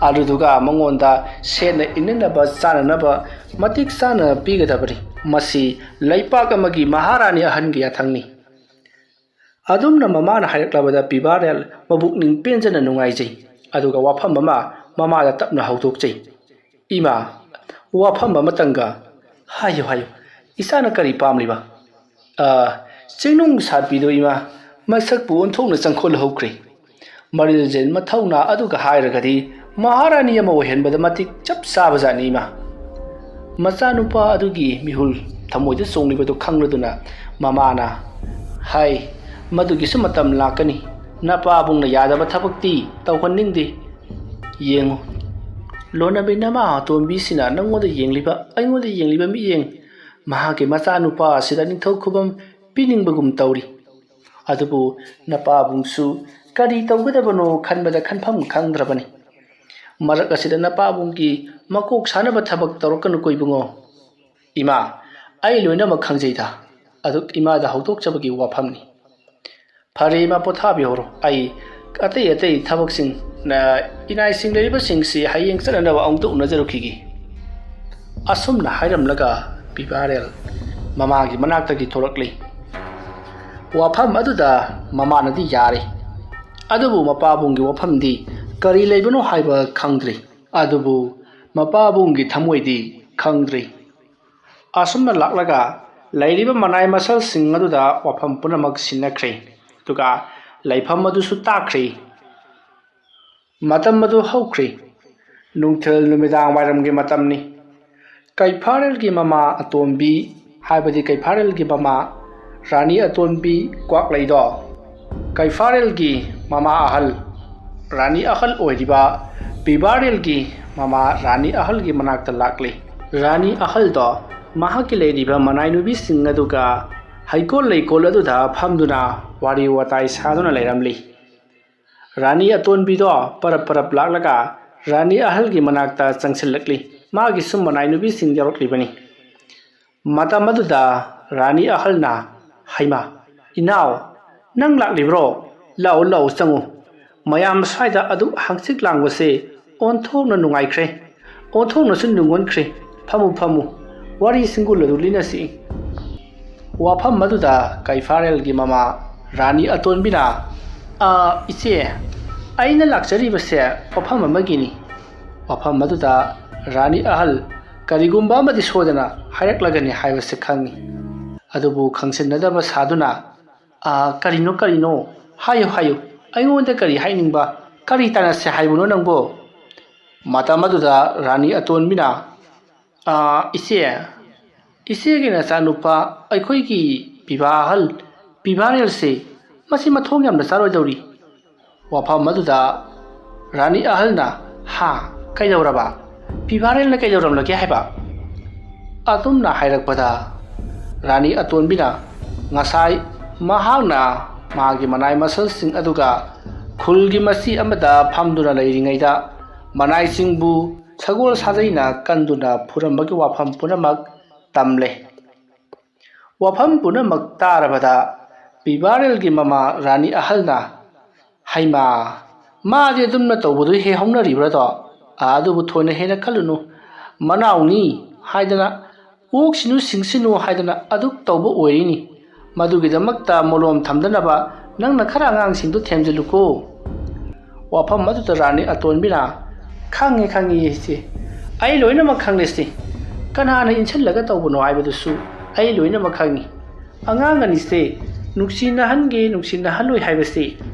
Speaker 1: ꯑꯗꯨꯗꯨꯒ ꯃꯉꯣꯟꯗ ꯁꯦꯠꯅ ꯏꯅꯅꯕ ꯆꯥꯅꯅꯕ ꯃꯇꯤꯛ ꯆꯥꯅ ꯄꯤꯒꯗꯕꯅꯤ ꯃꯁꯤ ꯂꯩꯄꯥꯛ ꯑꯃꯒꯤ ꯃꯍꯥꯔꯥꯅꯤ ꯑꯍꯟꯒꯤ ꯌꯥꯊꯪꯅꯤ ꯑꯗꯨꯝꯅ ꯃꯃꯥꯅ ꯍꯥꯏꯔꯛꯂꯕꯗ ꯕꯤꯕꯥꯔꯦꯜ ꯃꯕꯨꯛꯅꯤꯡ ꯄꯦꯟꯖꯅ ꯅꯨꯡꯉꯥꯏꯖꯩ ꯑꯗꯨꯒ ꯋꯥꯐꯝ ꯑꯃ ꯃꯃꯥꯗ ꯇꯞꯅ ꯍꯧꯗꯣꯛꯆꯩ ꯏꯃꯥ ꯋꯥꯐꯝ ꯑꯃꯇꯪꯒ ꯍꯥꯏꯌꯨ ꯏꯆꯥꯅ ꯀꯔꯤ ꯄꯥꯝꯂꯤꯕ ꯆꯤꯡꯅꯨꯡ ꯁꯥꯠꯄꯤꯗꯣ ꯏꯃꯥ ꯃꯁꯛꯄꯨ ꯑꯣꯟꯊꯣꯛꯅ ꯆꯪꯈꯣꯜꯍꯧꯈ꯭ꯔꯦ ꯃꯔꯤꯜꯖꯦꯜ ꯃꯊꯧꯅꯥ ꯑꯗꯨꯒ ꯍꯥꯏꯔꯒꯗꯤ ꯃꯍꯥꯔꯥꯅꯤ ꯑꯃ ꯑꯣꯏꯍꯟꯕꯗ ꯃꯇꯤꯛ ꯆꯞ ꯆꯥꯕꯖꯥꯠꯅꯤ ꯏꯃꯥ ꯃꯆꯥꯅꯨꯄꯥ ꯑꯗꯨꯒꯤ ꯃꯤꯍꯨꯜ ꯊꯃꯣꯏꯗ ꯆꯣꯡꯂꯤꯕꯗꯨ ꯈꯪꯂꯗꯨꯅ ꯃꯃꯥꯅ ꯍꯥꯏ ꯃꯗꯨꯒꯤꯁꯨ ꯃꯇꯝ ꯂꯥꯛꯀꯅꯤ ꯅꯄꯥꯕꯨꯡꯅ ꯌꯥꯗꯕ ꯊꯕꯛꯇꯤ ꯇꯧꯍꯟꯅꯤꯡꯗꯦ ꯌꯦꯡꯉꯨ ꯂꯣꯟꯅꯕꯤ ꯅꯃꯥ ꯑꯇꯣꯝꯕꯤꯁꯤꯅ ꯅꯪꯉꯣꯟꯗ ꯌꯦꯡꯂꯤꯕ ꯑꯩꯉꯣꯟꯗ ꯌꯦꯡꯂꯤꯕ ꯃꯤꯠꯌꯦꯡ ꯃꯍꯥꯛꯀꯤ ꯃꯆꯥꯅꯨꯄꯥ ꯑꯁꯤꯗ ꯅꯤꯡꯊꯧ ꯈꯨꯕꯝ ꯄꯤꯅꯤꯡꯕꯒꯨꯝ ꯇꯧꯔꯤ ꯑꯗꯨꯕꯨ ꯅꯄꯥꯕꯨꯡꯁꯨ ꯀꯔꯤ ꯇꯧꯒꯗꯕꯅꯣ ꯈꯟꯕꯗ ꯈꯟꯐꯝ ꯈꯪꯗ꯭ꯔꯕꯅꯤ ꯃꯔꯛ ꯑꯁꯤꯗ ꯅꯄꯥꯕꯨꯡꯒꯤ ꯃꯀꯣꯛ ꯁꯥꯅꯕ ꯊꯕꯛ ꯇꯧꯔꯛꯀꯅꯨ ꯏꯕꯨꯡꯉꯣ ꯏꯃꯥ ꯑꯩ ꯂꯣꯏꯅꯃꯛ ꯈꯪꯖꯩꯗ ꯑꯗꯨ ꯏꯃꯥꯗ ꯍꯧꯗꯣꯛꯆꯕꯒꯤ ꯋꯥꯐꯝꯅꯤ ꯐꯔꯦ ꯏꯃꯥ ꯄꯣꯊꯥꯕꯤꯍꯧꯔꯣ ꯑꯩ ꯑꯇꯩ ꯊꯕꯛꯁꯤꯡ ꯏꯅꯥꯏꯁꯤꯡ ꯂꯩꯔꯤꯕꯁꯤꯡꯁꯤ ꯍꯌꯦꯡ ꯆꯠꯅꯅꯕ ꯑꯃꯨꯛꯇ ꯎꯅꯖꯔꯨꯈꯤꯒꯦ ꯑꯁꯨꯝꯅ ꯍꯥꯏꯔꯝꯂꯒ ꯄꯤꯕꯥꯔꯦꯜ ꯃꯃꯥꯒꯤ ꯃꯅꯥꯛꯇꯒꯤ ꯊꯣꯔꯛꯂꯤ꯫ ꯋꯥꯐꯝ ꯑꯗꯨꯗ ꯃꯃꯥꯅꯗꯤ ꯌꯥꯔꯦ, ꯑꯗꯨꯕꯨ ꯃꯄꯥꯕꯨꯡꯒꯤ ꯋꯥꯐꯝꯗꯤ ꯀꯔꯤ ꯂꯩꯕꯅꯣ ꯍꯥꯏꯕ ꯈꯪꯗ꯭ꯔꯤ꯫ ꯑꯗꯨꯕꯨ ꯃꯄꯥꯕꯨꯡꯒꯤ ꯊꯃꯣꯏꯗꯤ ꯈꯪꯗ꯭ꯔꯤ꯫ ꯑꯁꯨꯝꯅ ꯂꯥꯛꯂꯒ ꯂꯩꯔꯤꯕ ꯃꯅꯥꯏ ꯃꯁꯜꯁꯤꯡ ꯑꯗꯨꯗ ꯋꯥꯐꯝ ꯄꯨꯝꯅꯃꯛ ꯁꯤꯟꯅꯈ꯭ꯔꯦ, ꯑꯗꯨꯒ ꯂꯩꯐꯝ ꯑꯗꯨꯁꯨ ꯇꯥꯛꯈ꯭ꯔꯦ꯫ ꯃꯇꯝ ꯑꯗꯨ ꯍꯧꯈ꯭ꯔꯦ꯫ ꯅꯨꯡꯊꯤꯜ ꯅꯨꯃꯤꯗꯥꯡ ꯋꯥꯏꯔꯝꯒꯤ ꯃꯇꯝꯅꯤ꯫ ꯀꯩꯐꯥꯔꯦꯜꯒꯤ ꯃꯃꯥ ꯑꯇꯣꯝꯕꯤ ꯍꯥꯏꯕꯗꯤ ꯀꯩꯐꯥꯔꯦꯜꯒꯤ ꯃꯃꯥ ꯔꯥꯅꯤ ꯑꯇꯣꯟꯕꯤ ꯀ꯭ꯋꯥꯛꯂꯩꯗꯣ ꯀꯩꯐꯥꯔꯦꯜꯒꯤ ꯃꯃꯥ ꯑꯍꯜ ꯔꯥꯅꯤ ꯑꯍꯜ ꯑꯣꯏꯔꯤꯕ ꯄꯤꯕꯥꯔꯦꯜꯒꯤ ꯃꯃꯥ ꯔꯥꯅꯤ ꯑꯍꯜꯒꯤ ꯃꯅꯥꯛꯇ ꯂꯥꯛꯂꯤ꯫ ꯔꯥꯅꯤ ꯑꯍꯜꯗꯣ ꯃꯍꯥꯛꯀꯤ ꯂꯩꯔꯤꯕ ꯃꯅꯥꯏ ꯅꯨꯕꯤꯁꯤꯡ ꯑꯗꯨꯒ ꯍꯩꯀꯣꯜ ꯂꯩꯀꯣꯜ ꯑꯗꯨꯗ ꯐꯝꯗꯨꯅ ꯋꯥꯔꯤ ꯋꯥꯇꯥꯏ ꯁꯥꯗꯨꯅ ꯂꯩꯔꯝꯂꯤ꯫ ꯔꯥꯅꯤ ꯑꯇꯣꯟꯕꯤꯗꯣ ꯄꯔꯞ ꯄꯔꯞ ꯂꯥꯛꯂꯒ ꯔꯥꯅꯤ ꯑꯍꯜꯒꯤ ꯃꯅꯥꯛꯇ ꯆꯪꯁꯤꯜꯂꯛꯂꯤ꯫ ꯃꯥꯒꯤ ꯁꯨꯝ ꯃꯅꯥꯏ ꯅꯨꯕꯤꯁꯤꯡ ꯌꯥꯎꯔꯛꯂꯤꯕꯅꯤ꯫ ꯃꯇꯝ ꯑꯗꯨꯗ ꯔꯥꯅꯤ ꯑꯍꯜꯅ, ꯍꯩꯃꯥ ꯏꯅꯥꯎ, ꯅꯪ ꯂꯥꯛꯂꯤꯕ꯭ꯔꯣ? ꯂꯥꯛꯎ ꯂꯥꯛꯎ ꯆꯪꯉꯨ꯫ ꯃꯌꯥꯝ ꯁ꯭ꯋꯥꯏꯗ ꯑꯗꯨꯛ ꯍꯪꯆꯤꯠ ꯂꯥꯡꯕꯁꯦ ꯑꯣꯟꯊꯣꯛꯅ ꯅꯨꯡꯉꯥꯏꯈ꯭ꯔꯦ, ꯑꯣꯟꯊꯣꯛꯅꯁꯨ ꯅꯨꯡꯉꯣꯟꯈ꯭ꯔꯦ꯫ ꯐꯝꯃꯨ ꯐꯝꯃꯨ, ꯋꯥꯔꯤ ꯁꯤꯡꯒꯨꯜ ꯑꯗꯨ ꯂꯤꯅꯁꯤ꯫ ꯋꯥꯐꯝ ꯑꯗꯨꯗ ꯀꯩꯐꯥꯔꯦꯜꯒꯤ ꯃꯃꯥ ꯔꯥꯅꯤ ꯑꯇꯣꯟꯕꯤꯅ, ꯏꯆꯦ, ꯑꯩꯅ ꯂꯥꯛꯆꯔꯤꯕꯁꯦ ꯋꯥꯐꯝ ꯑꯃꯒꯤꯅꯤ꯫ ꯋꯥꯐꯝ ꯑꯗꯨꯗ ꯔꯥꯅꯤ ꯑꯍꯜ ꯀꯔꯤꯒꯨꯝꯕ ꯑꯃꯗꯤ ꯁꯣꯏꯗꯅ ꯍꯥꯏꯔꯛꯂꯒꯅꯤ ꯍꯥꯏꯕꯁꯦ ꯈꯪꯉꯤ, ꯑꯗꯨꯕꯨ ꯈꯪꯁꯤꯟꯅꯗꯕ ꯁꯥꯗꯨꯅ, ꯀꯔꯤꯅꯣ ꯀꯔꯤꯅꯣ, ꯍꯥꯏꯌꯨ ꯍꯥꯏꯌꯨ, ꯑꯩꯉꯣꯟꯗ ꯀꯔꯤ ꯍꯥꯏꯅꯤꯡꯕ, ꯀꯔꯤ ꯇꯥꯟꯅꯁꯦ ꯍꯥꯏꯕꯅꯣ ꯅꯪꯕꯣ? ꯃꯇꯝ ꯑꯗꯨꯗ ꯔꯥꯅꯤ ꯑꯇꯣꯟꯕꯤꯅ, ꯏꯆꯦ, ꯏꯆꯦꯒꯤ ꯅꯆꯥꯅꯨꯄꯥ ꯑꯩꯈꯣꯏꯒꯤ ꯄꯤꯕꯥ ꯑꯍꯜ ꯄꯤꯕꯥꯔꯦꯜꯁꯦ ꯃꯁꯤ ꯃꯊꯣꯡ ꯌꯥꯝꯅ ꯆꯥꯔꯣꯏꯗꯧꯔꯤ꯫ ꯋꯥꯐꯝ ꯑꯗꯨꯗ ꯔꯥꯅꯤ ꯑꯍꯜꯅ, ꯀꯩꯗꯧꯔꯕ? ꯄꯤꯕꯥꯔꯦꯜꯅ ꯀꯩꯗꯧꯔꯝꯂꯒꯦ ꯍꯥꯏꯕ? ꯑꯗꯨꯝꯅ ꯍꯥꯏꯔꯛꯄꯗ ꯔꯥꯅꯤ ꯑꯇꯣꯟꯕꯤꯅ, ꯉꯁꯥꯏ ꯃꯍꯥꯛꯅ ꯃꯥꯒꯤ ꯃꯅꯥꯏ ꯃꯁꯜꯁꯤꯡ ꯑꯗꯨꯒ ꯈꯨꯜꯒꯤ ꯃꯆꯤ ꯑꯃꯗ ꯐꯝꯗꯨꯅ ꯂꯩꯔꯤꯉꯩꯗ ꯃꯅꯥꯏꯁꯤꯡꯕꯨ ꯁꯒꯣꯜ ꯁꯥꯖꯩꯅ ꯀꯟꯗꯨꯅ ꯐꯨꯔꯝꯕꯒꯤ ꯋꯥꯐꯝ ꯄꯨꯝꯅꯃꯛ ꯇꯝꯂꯦ꯫ ꯋꯥꯐꯝ ꯄꯨꯝꯅꯃꯛ ꯇꯥꯔꯕꯗ ꯄꯤꯕꯥꯔꯦꯜꯒꯤ ꯃꯃꯥ ꯔꯥꯅꯤ ꯑꯍꯜꯅ, ꯍꯩꯃꯥ, ꯃꯥꯗꯤ ꯑꯗꯨꯝꯅ ꯇꯧꯕꯗꯨ ꯍꯦꯛ ꯍꯧꯅꯔꯤꯕ꯭ꯔꯗꯣ? ꯑꯗꯨꯕꯨ ꯊꯣꯏꯅ ꯍꯦꯟꯅ ꯈꯜꯂꯨꯅꯨ, ꯃꯅꯥꯎꯅꯤ ꯍꯥꯏꯗꯅ ꯑꯣꯛꯁꯤꯅꯨ ꯁꯤꯡꯁꯤꯅꯨ ꯍꯥꯏꯗꯅ ꯑꯗꯨꯛ ꯇꯧꯕ ꯑꯣꯏꯔꯤꯅꯤ꯫ ꯃꯗꯨꯒꯤꯗꯃꯛꯇ ꯃꯣꯂꯣꯝ ꯊꯝꯗꯅꯕ ꯅꯪꯅ ꯈꯔ ꯑꯉꯥꯡꯁꯤꯡꯗꯨ ꯊꯦꯝꯖꯤꯜꯂꯨꯀꯣ꯫ ꯋꯥꯐꯝ ꯑꯗꯨꯗ ꯔꯥꯅꯤ ꯑꯇꯣꯟꯕꯤꯅ, ꯈꯪꯉꯦ ꯈꯪꯉꯦ ꯏꯆꯦ, ꯑꯩ ꯂꯣꯏꯅꯃꯛ ꯈꯪꯂꯦꯁꯦ, ꯀꯅꯥꯅ ꯏꯟꯁꯤꯜꯂꯒ ꯇꯧꯕꯅꯣ ꯍꯥꯏꯕꯗꯨꯁꯨ ꯑꯩ ꯂꯣꯏꯅꯃꯛ ꯈꯪꯉꯤ꯫ ꯑꯉꯥꯡ ꯑꯅꯤꯁꯦ ꯅꯨꯡꯁꯤꯅꯍꯟꯒꯦ ꯅꯨꯡꯁꯤꯅꯍꯜꯂꯣꯏ ꯍꯥꯏꯕꯁꯤ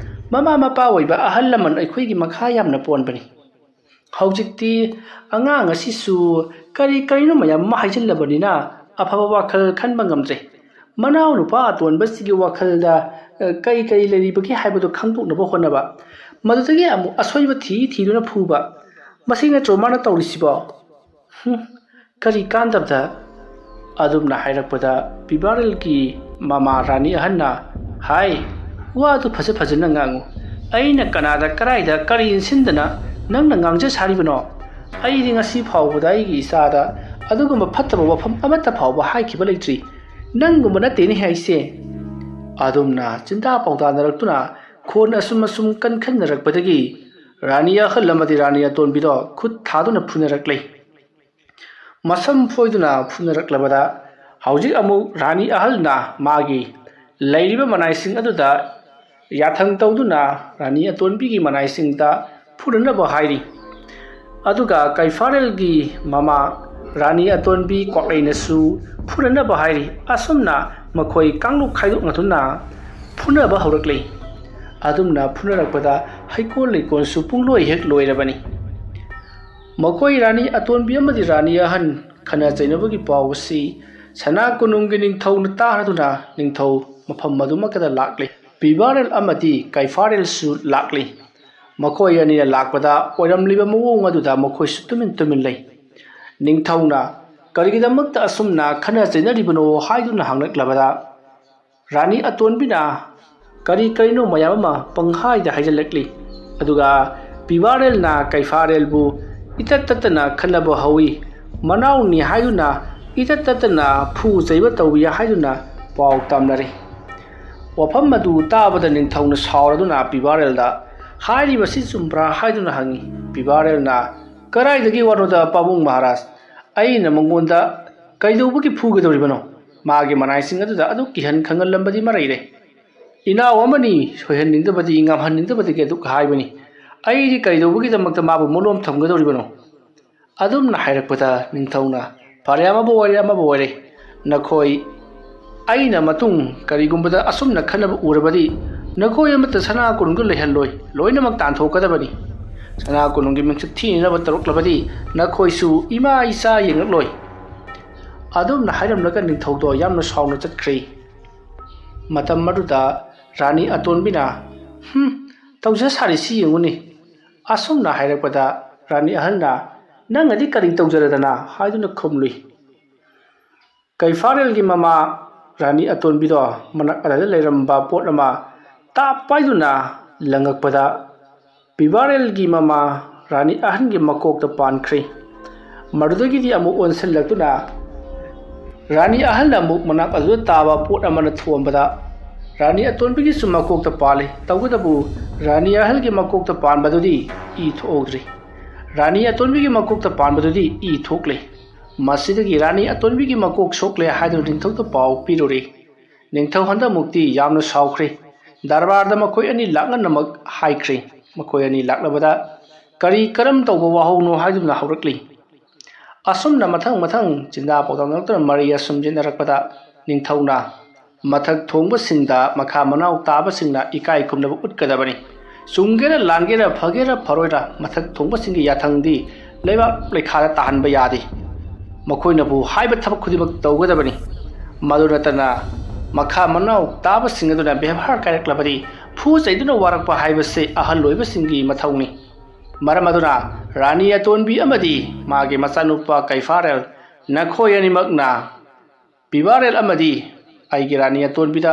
Speaker 1: ꯃꯃꯥ ꯃꯄꯥ ꯑꯣꯏꯕ ꯑꯍꯜ ꯂꯃꯟ ꯑꯩꯈꯣꯏꯒꯤ ꯃꯈꯥ ꯌꯥꯝꯅ ꯄꯣꯟꯕꯅꯤ꯫ ꯍꯧꯖꯤꯛꯇꯤ ꯑꯉꯥꯡ ꯑꯁꯤꯁꯨ ꯀꯔꯤ ꯀꯔꯤꯅꯣ ꯃꯌꯥꯝ ꯑꯃ ꯍꯥꯏꯖꯤꯜꯂꯕꯅꯤꯅ ꯑꯐꯕ ꯋꯥꯈꯜ ꯈꯟꯕ ꯉꯝꯗ꯭ꯔꯦ꯫ ꯃꯅꯥꯎ ꯅꯨꯄꯥ ꯑꯇꯣꯟꯕꯁꯤꯒꯤ ꯋꯥꯈꯜꯗ ꯀꯔꯤ ꯀꯔꯤ ꯂꯩꯔꯤꯕꯒꯦ ꯍꯥꯏꯕꯗꯨ ꯈꯪꯗꯣꯛꯅꯕ ꯍꯣꯠꯅꯕ, ꯃꯗꯨꯗꯒꯤ ꯑꯃꯨꯛ ꯑꯁꯣꯏꯕ ꯊꯤꯗꯨꯅ ꯐꯨꯕ, ꯃꯁꯤ ꯅꯠꯇ꯭ꯔꯣ ꯃꯥꯅ ꯇꯧꯔꯤꯁꯤꯕꯣ? ꯀꯔꯤ ꯀꯥꯟꯗꯕꯗ? ꯑꯗꯨꯝꯅ ꯍꯥꯏꯔꯛꯄꯗ ꯄꯤꯕꯥꯔꯦꯜꯒꯤ ꯃꯃꯥ ꯔꯥꯅꯤ ꯑꯍꯜꯅ, ꯋꯥꯗꯨ ꯐꯖꯅ ꯉꯥꯡꯉꯨ꯫ ꯑꯩꯅ ꯀꯅꯥꯗ ꯀꯔꯥꯏꯗ ꯀꯔꯤ ꯏꯟꯁꯤꯟꯗꯅ ꯅꯪꯅ ꯉꯥꯡꯖ ꯁꯥꯔꯤꯕꯅꯣ? ꯑꯩꯗꯤ ꯉꯁꯤ ꯐꯥꯎꯕꯗ ꯑꯩꯒꯤ ꯏꯆꯥꯗ ꯑꯗꯨꯒꯨꯝꯕ ꯐꯠꯇꯕ ꯋꯥꯐꯝ ꯑꯃꯠꯇ ꯐꯥꯎꯕ ꯍꯥꯏꯈꯤꯕ ꯂꯩꯇ꯭ꯔꯤ꯫ ꯅꯪꯒꯨꯝꯕ ꯅꯠꯇꯦꯅꯦ ꯍꯥꯏꯁꯦ꯫ ꯑꯗꯨꯝꯅ ꯆꯤꯟꯗꯥ ꯄꯥꯎꯗꯥꯅꯔꯛꯇꯨꯅ ꯈꯣꯟ ꯑꯁꯨꯝ ꯀꯟꯈꯠꯅꯔꯛꯄꯗꯒꯤ ꯔꯥꯅꯤ ꯑꯍꯜ ꯑꯃꯗꯤ ꯔꯥꯅꯤ ꯑꯇꯣꯟꯕꯤꯗꯣ ꯈꯨꯠ ꯊꯥꯗꯨꯅ ꯐꯨꯅꯔꯛꯂꯦ꯫ ꯃꯁꯝ ꯐꯣꯏꯗꯨꯅ ꯐꯨꯅꯔꯛꯂꯕꯗ ꯍꯧꯖꯤꯛ ꯑꯃꯨꯛ ꯔꯥꯅꯤ ꯑꯍꯜꯅ ꯃꯥꯒꯤ ꯂꯩꯔꯤꯕ ꯃꯅꯥꯏꯁꯤꯡ ꯑꯗꯨꯗ ꯌꯥꯊꯪ ꯇꯧꯗꯨꯅ ꯔꯥꯅꯤ ꯑꯇꯣꯟꯕꯤꯒꯤ ꯃꯅꯥꯏꯁꯤꯡꯗ ꯐꯨꯅꯅꯕ ꯍꯥꯏꯔꯤ꯫ ꯑꯗꯨꯒ ꯀꯩꯐꯥꯔꯦꯜꯒꯤ ꯃꯃꯥ ꯔꯥꯅꯤ ꯑꯇꯣꯟꯕꯤ ꯀ꯭ꯋꯥꯛꯂꯩꯅꯁꯨ ꯐꯨꯅꯅꯕ ꯍꯥꯏꯔꯤ꯫ ꯑꯁꯨꯝꯅ ꯃꯈꯣꯏ ꯀꯥꯡꯂꯨꯞ ꯈꯥꯏꯗꯣꯛꯅꯗꯨꯅ ꯐꯨꯅꯕ ꯍꯧꯔꯛꯂꯦ꯫ ꯑꯗꯨꯝꯅ ꯐꯨꯅꯔꯛꯄꯗ ꯍꯩꯀꯣꯜ ꯂꯩꯀꯣꯜꯁꯨ ꯄꯨꯡꯂꯣꯏ ꯍꯦꯛ ꯂꯣꯏꯔꯕꯅꯤ꯫ ꯃꯈꯣꯏ ꯔꯥꯅꯤ ꯑꯇꯣꯟꯕꯤ ꯑꯃꯗꯤ ꯔꯥꯅꯤ ꯑꯍꯜ ꯈꯟꯅ ꯆꯩꯅꯕꯒꯤ ꯄꯥꯎ ꯑꯁꯤ ꯁꯅꯥ ꯀꯣꯅꯨꯡꯒꯤ ꯅꯤꯡꯊꯧꯅ ꯇꯥꯔꯗꯨꯅ ꯅꯤꯡꯊꯧ ꯃꯐꯝ ꯑꯗꯨꯃꯛꯇꯗ ꯂꯥꯛꯂꯤ꯫ ꯄꯤꯕꯥꯔꯦꯜ ꯑꯃꯗꯤ ꯀꯩꯐꯥꯔꯦꯜꯁꯨ ꯂꯥꯛꯂꯤ꯫ ꯃꯈꯣꯏ ꯑꯅꯤꯅ ꯂꯥꯛꯄꯗ ꯑꯣꯏꯔꯝꯂꯤꯕ ꯃꯑꯣꯡ ꯑꯗꯨꯗ ꯃꯈꯣꯏꯁꯨ ꯇꯨꯃꯤꯟ ꯂꯩ꯫ ꯅꯤꯡꯊꯧꯅ ꯀꯔꯤꯒꯤꯗꯃꯛꯇ ꯑꯁꯨꯝꯅ ꯈꯟꯅ ꯆꯩꯅꯔꯤꯕꯅꯣ ꯍꯥꯏꯗꯨꯅ ꯍꯪꯂꯛꯂꯕꯗ ꯔꯥꯅꯤ ꯑꯇꯣꯟꯕꯤꯅ ꯀꯔꯤ ꯀꯔꯤꯅꯣ ꯃꯌꯥꯝ ꯑꯃ ꯄꯪꯍꯥꯏꯗ ꯍꯥꯏꯖꯤꯜꯂꯛꯂꯤ꯫ ꯑꯗꯨꯒ ꯄꯤꯕꯥꯔꯦꯜꯅ ꯀꯩꯐꯥꯔꯦꯜꯕꯨ ꯏꯇꯠ ꯇꯠꯇꯅ ꯈꯟꯅꯕ ꯍꯧꯏ꯫ ꯃꯅꯥꯎꯅꯤ ꯍꯥꯏꯗꯨꯅ ꯏꯇꯠ ꯇꯠꯇꯅ ꯐꯨ ꯆꯩꯕ ꯇꯧꯏ ꯍꯥꯏꯗꯨꯅ ꯄꯥꯎ ꯇꯝꯅꯔꯤ꯫ ꯋꯥꯐꯝ ꯑꯗꯨ ꯇꯥꯕꯗ ꯅꯤꯡꯊꯧꯅ ꯁꯥꯎꯔꯗꯨꯅ ꯄꯤꯕꯥꯔꯦꯜꯗ ꯍꯥꯏꯔꯤꯕꯁꯤ ꯆꯨꯝꯕ꯭ꯔꯥ ꯍꯥꯏꯗꯨꯅ ꯍꯪꯉꯤ꯫ ꯄꯤꯕꯥꯔꯦꯜꯅ, ꯀꯔꯥꯏꯗꯒꯤ ꯋꯥꯅꯣꯗ ꯄꯥꯕꯨꯡ ꯃꯍꯥꯔꯥꯖ, ꯑꯩꯅ ꯃꯉꯣꯟꯗ ꯀꯩꯗꯧꯕꯒꯤ ꯐꯨꯒꯗꯧꯔꯤꯕꯅꯣ ꯃꯥꯒꯤ ꯃꯅꯥꯏꯁꯤꯡ ꯑꯗꯨꯗ ꯑꯗꯨꯛ ꯀꯤꯍꯟ ꯈꯪꯍꯜꯂꯝꯕꯗꯤ ꯃꯔꯩꯔꯦ ꯏꯅꯥꯎ ꯑꯃꯅꯤ ꯁꯣꯏꯍꯟꯅꯤꯡꯗꯕꯗꯤ ꯉꯝꯍꯟꯅꯤꯡꯗꯕꯗꯒꯤ ꯑꯗꯨꯛ ꯍꯥꯏꯕꯅꯤ ꯑꯩꯗꯤ ꯀꯩꯗꯧꯕꯒꯤꯗꯃꯛꯇ ꯃꯥꯕꯨ ꯃꯣꯂꯣꯝ ꯊꯝꯒꯗꯧꯔꯤꯕꯅꯣ ꯑꯗꯨꯝꯅ ꯍꯥꯏꯔꯛꯄꯗ ꯅꯤꯡꯊꯧꯅ ꯐꯔꯦ ꯑꯃꯕꯨ ꯑꯣꯏꯔꯦ ꯅꯈꯣꯏ ꯑꯩꯅ ꯃꯇꯨꯡ ꯀꯔꯤꯒꯨꯝꯕꯗ ꯑꯁꯨꯝꯅ ꯈꯟꯅꯕ ꯎꯔꯕꯗꯤ ꯅꯈꯣꯏ ꯑꯃꯠꯇ ꯁꯅꯥ ꯀꯣꯅꯨꯡꯗ ꯂꯩꯍꯜꯂꯣꯏ ꯂꯣꯏꯅꯃꯛ ꯇꯥꯟꯊꯣꯛꯀꯗꯕꯅꯤ ꯁꯅꯥ ꯀꯣꯅꯨꯡꯒꯤ ꯃꯤꯡꯆꯠ ꯊꯤꯅꯕ ꯇꯧꯔꯛꯂꯕꯗꯤ ꯅꯈꯣꯏꯁꯨ ꯏꯃꯥ ꯏꯆꯥ ꯌꯦꯡꯂꯛꯂꯣꯏ ꯑꯗꯨꯝꯅ ꯍꯥꯏꯔꯝꯂꯒ ꯅꯤꯡꯊꯧꯗꯣ ꯌꯥꯝꯅ ꯁꯥꯎꯅ ꯆꯠꯈ꯭ꯔꯦ ꯃꯇꯝ ꯑꯗꯨꯗ ꯔꯥꯅꯤ ꯑꯇꯣꯟꯕꯤꯅ ꯇꯧꯖ ꯁꯥꯔꯤꯁꯤ ꯌꯦꯡꯉꯨꯅꯤ ꯑꯁꯨꯝꯅ ꯍꯥꯏꯔꯛꯄꯗ ꯔꯥꯅꯤ ꯑꯍꯜꯅ ꯅꯪꯅꯗꯤ ꯀꯔꯤ ꯇꯧꯖꯔꯗꯅ ꯍꯥꯏꯗꯨꯅ ꯈꯨꯝꯂꯨꯏ ꯀꯩꯐꯥꯔꯦꯜꯒꯤ ꯃꯃꯥ ꯔꯥꯅꯤ ꯑꯇꯣꯟꯕꯤꯗꯣ ꯃꯅꯥꯛ ꯑꯗꯨꯗ ꯂꯩꯔꯝꯕ ꯄꯣꯠ ꯑꯃ ꯇꯥꯞ ꯄꯥꯏꯗꯨꯅ ꯂꯪꯉꯛꯄꯗ ꯄꯤꯕꯥꯔꯦꯜꯒꯤ ꯃꯃꯥ ꯔꯥꯅꯤ ꯑꯍꯟꯒꯤ ꯃꯀꯣꯛꯇ ꯄꯥꯟꯈ꯭ꯔꯦ ꯃꯗꯨꯗꯒꯤꯗꯤ ꯑꯃꯨꯛ ꯑꯣꯟꯁꯤꯜꯂꯛꯇꯨꯅ ꯔꯥꯅꯤ ꯑꯍꯜꯅ ꯑꯃꯨꯛ ꯃꯅꯥꯛ ꯑꯗꯨꯗ ꯇꯥꯕ ꯄꯣꯠ ꯑꯃꯅ ꯊꯣꯝꯕꯗ ꯔꯥꯅꯤ ꯑꯇꯣꯟꯕꯤꯒꯤꯁꯨ ꯃꯀꯣꯛꯇ ꯄꯥꯜꯂꯤ ꯇꯧꯕꯇꯕꯨ ꯔꯥꯅꯤ ꯑꯍꯜꯒꯤ ꯃꯀꯣꯛꯇ ꯄꯥꯟꯕꯗꯨꯗꯤ ꯏ ꯊꯣꯛꯍꯧꯗ꯭ꯔꯤ ꯔꯥꯅꯤ ꯑꯇꯣꯟꯕꯤꯒꯤ ꯃꯀꯣꯛꯇ ꯄꯥꯟꯕꯗꯨꯗꯤ ꯏ ꯊꯣꯛꯂꯦ ꯃꯁꯤꯗꯒꯤ ꯔꯥꯅꯤ ꯑꯇꯣꯟꯕꯤꯒꯤ ꯃꯀꯣꯛ ꯁꯣꯛꯂꯦ ꯍꯥꯏꯗꯨꯅ ꯅꯤꯡꯊꯧꯗ ꯄꯥꯎ ꯄꯤꯔꯨꯔꯦ ꯅꯤꯡꯊꯧ ꯍꯟꯗꯛꯃꯨꯛꯇꯤ ꯌꯥꯝꯅ ꯁꯥꯎꯈ꯭ꯔꯦ ꯗꯔꯕꯥꯔꯗ ꯃꯈꯣꯏ ꯑꯅꯤ ꯂꯥꯛꯅꯅꯃꯛ ꯍꯥꯏꯈ꯭ꯔꯦ ꯃꯈꯣꯏ ꯑꯅꯤ ꯂꯥꯛꯂꯕꯗ ꯀꯔꯝ ꯇꯧꯕ ꯋꯥꯍꯧꯅꯣ ꯍꯥꯏꯗꯨꯅ ꯍꯧꯔꯛꯂꯤ ꯑꯁꯨꯝꯅ ꯃꯊꯪ ꯆꯤꯟꯖꯥ ꯄꯥꯎꯗꯝꯅꯔꯛꯇꯨꯅ ꯃꯔꯩ ꯁꯨꯝꯖꯤꯟꯅꯔꯛꯄꯗ ꯅꯤꯡꯊꯧꯅ ꯃꯊꯛ ꯊꯣꯡꯕꯁꯤꯡꯗ ꯃꯈꯥ ꯃꯅꯥꯎ ꯇꯥꯕꯁꯤꯡꯅ ꯏꯀꯥꯏ ꯈꯨꯝꯅꯕ ꯎꯠꯀꯗꯕꯅꯤ ꯆꯨꯝꯒꯦꯔꯥ ꯂꯥꯟꯒꯦꯔꯥ ꯐꯒꯦꯔꯥ ꯐꯔꯣꯏꯔꯥ ꯃꯊꯛ ꯊꯣꯡꯕꯁꯤꯡꯒꯤ ꯌꯥꯊꯪꯗꯤ ꯂꯩꯕꯥꯛ ꯂꯩꯈꯥꯗ ꯇꯥꯍꯟꯕ ꯌꯥꯗꯦ ꯃꯈꯣꯏꯅꯕꯨ ꯍꯥꯏꯕ ꯊꯕꯛ ꯈꯨꯗꯤꯡꯃꯛ ꯇꯧꯒꯗꯕꯅꯤ ꯃꯗꯨ ꯅꯠꯇꯅ ꯃꯈꯥ ꯃꯅꯥꯎ ꯇꯥꯕꯁꯤꯡ ꯑꯗꯨꯅ ꯕꯦꯚꯥꯔ ꯀꯥꯏꯔꯛꯂꯕꯗꯤ ꯐꯨ ꯆꯩꯗꯨꯅ ꯋꯥꯔꯛꯄ ꯍꯥꯏꯕꯁꯤ ꯑꯍꯜ ꯑꯣꯏꯕꯁꯤꯡꯒꯤ ꯃꯊꯧꯅꯤ ꯃꯔꯝ ꯑꯗꯨꯅ ꯔꯥꯅꯤ ꯑꯇꯣꯟꯕꯤ ꯑꯃꯗꯤ ꯃꯥꯒꯤ ꯃꯆꯥꯅꯨꯄꯥ ꯀꯩꯐꯥꯔꯦꯜ ꯅꯈꯣꯏ ꯑꯅꯤꯃꯛꯅ ꯄꯤꯕꯥꯔꯦꯜ ꯑꯃꯗꯤ ꯑꯩꯒꯤ ꯔꯥꯅꯤ ꯑꯇꯣꯟꯕꯤꯗ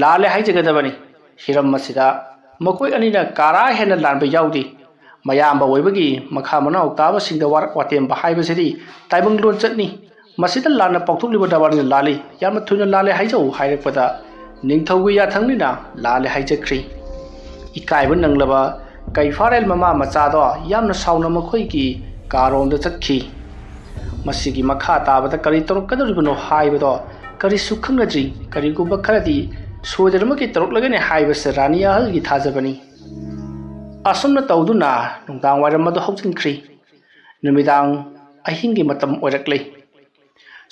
Speaker 1: ꯂꯥꯜꯂꯦ ꯍꯥꯏꯖꯒꯗꯕꯅꯤ ꯍꯤꯔꯝ ꯑꯁꯤꯗ ꯃꯈꯣꯏ ꯑꯅꯤꯅ ꯀꯥꯔꯥ ꯍꯦꯟꯅ ꯂꯥꯟꯕ ꯌꯥꯎꯗꯦ ꯃꯌꯥꯝꯕ ꯑꯣꯏꯕꯒꯤ ꯃꯈꯥ ꯃꯅꯥꯎ ꯇꯥꯕꯁꯤꯡꯗ ꯋꯥꯔꯛ ꯋꯥꯇꯦꯝꯕ ꯍꯥꯏꯕꯁꯤꯗꯤ ꯇꯥꯏꯕꯪ ꯂꯣꯟꯆꯠꯅꯤ ꯃꯁꯤꯗ ꯂꯥꯟꯅ ꯄꯥꯎꯊꯣꯛꯂꯤꯕ ꯗꯔꯕꯥꯔꯅ ꯂꯥꯜꯂꯤ ꯌꯥꯝꯅ ꯊꯨꯅ ꯂꯥꯜꯂꯦ ꯍꯥꯏꯖꯧ ꯍꯥꯏꯔꯛꯄꯗ ꯅꯤꯡꯊꯧꯒꯤ ꯌꯥꯊꯪꯅꯤꯅ ꯂꯥꯜꯂꯦ ꯍꯥꯏꯖꯈ꯭ꯔꯤ ꯏꯀꯥꯏꯕ ꯅꯪꯂꯕ ꯀꯩꯐꯥꯔꯦꯜ ꯃꯃꯥ ꯃꯆꯥꯗꯣ ꯌꯥꯝꯅ ꯁꯥꯎꯅ ꯃꯈꯣꯏꯒꯤ ꯀꯥꯔꯣꯝꯗ ꯆꯠꯈꯤ ꯃꯁꯤꯒꯤ ꯃꯈꯥ ꯇꯥꯕꯗ ꯀꯔꯤ ꯇꯧꯔꯛꯀꯗꯧꯔꯤꯕꯅꯣ ꯍꯥꯏꯕꯗꯣ ꯀꯔꯤꯁꯨ ꯈꯪꯅꯗ꯭ꯔꯤ ꯀꯔꯤꯒꯨꯝꯕ ꯈꯔꯗꯤ ꯁꯣꯏꯗꯅꯃꯛꯀꯤ ꯇꯧꯔꯛꯂꯒꯅꯤ ꯍꯥꯏꯕꯁꯦ ꯔꯥꯅꯤ ꯑꯍꯜꯒꯤ ꯊꯥꯖꯕꯅꯤ ꯑꯁꯨꯝꯅ ꯇꯧꯗꯨꯅ ꯅꯨꯡꯗꯥꯡ ꯋꯥꯏꯔꯝ ꯑꯗꯨ ꯍꯧꯖꯤꯟꯈ꯭ꯔꯤ ꯅꯨꯃꯤꯗꯥꯡ ꯑꯍꯤꯡꯒꯤ ꯃꯇꯝ ꯑꯣꯏꯔꯛꯂꯦ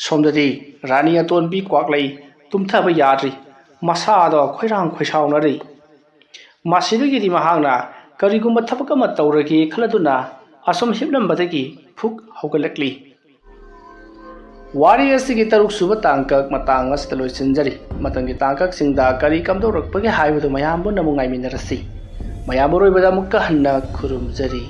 Speaker 1: ꯁꯣꯝꯗꯗꯤ ꯔꯥꯅꯤ ꯑꯇꯣꯟꯕꯤ ꯀ꯭ꯋꯥꯛꯂꯩ ꯇꯨꯝꯊꯕ ꯌꯥꯗ꯭ꯔꯤ ꯃꯁꯥꯗꯣ ꯈꯣꯏꯔꯥꯡ ꯈꯣꯏꯁꯥꯎꯅꯔꯤ ꯃꯁꯤꯗꯒꯤꯗꯤ ꯃꯍꯥꯛꯅ ꯀꯔꯤꯒꯨꯝꯕ ꯊꯕꯛ ꯑꯃ ꯇꯧꯔꯒꯦ ꯈꯜꯂꯗꯨꯅ ꯑꯁꯨꯝ ꯍꯤꯞꯂꯝꯕꯗꯒꯤ ꯐꯨꯛ ꯍꯧꯒꯠꯂꯛꯂꯤ ꯋꯥꯔꯤ ꯑꯁꯤꯒꯤ 6ꯁꯨꯕ ꯇꯥꯡꯀꯛ ꯃꯇꯥꯡ ꯑꯁꯤꯗ ꯂꯣꯏꯁꯤꯟꯖꯔꯤ ꯃꯊꯪꯒꯤ ꯇꯥꯡꯀꯛꯁꯤꯡꯗ ꯀꯔꯤ ꯀꯝꯗꯧꯔꯛꯄꯒꯦ ꯍꯥꯏꯕꯗꯨ ꯃꯌꯥꯝ ꯄꯨꯟꯅ ꯑꯃꯨꯛ ꯉꯥꯏꯃꯤꯟꯅꯔꯁꯤ ꯃꯌꯥꯝ ꯑꯔꯣꯏꯕꯗ ꯑꯃꯨꯛꯀ ꯍꯟꯅ ꯈꯨꯔꯨꯝꯖꯔꯤ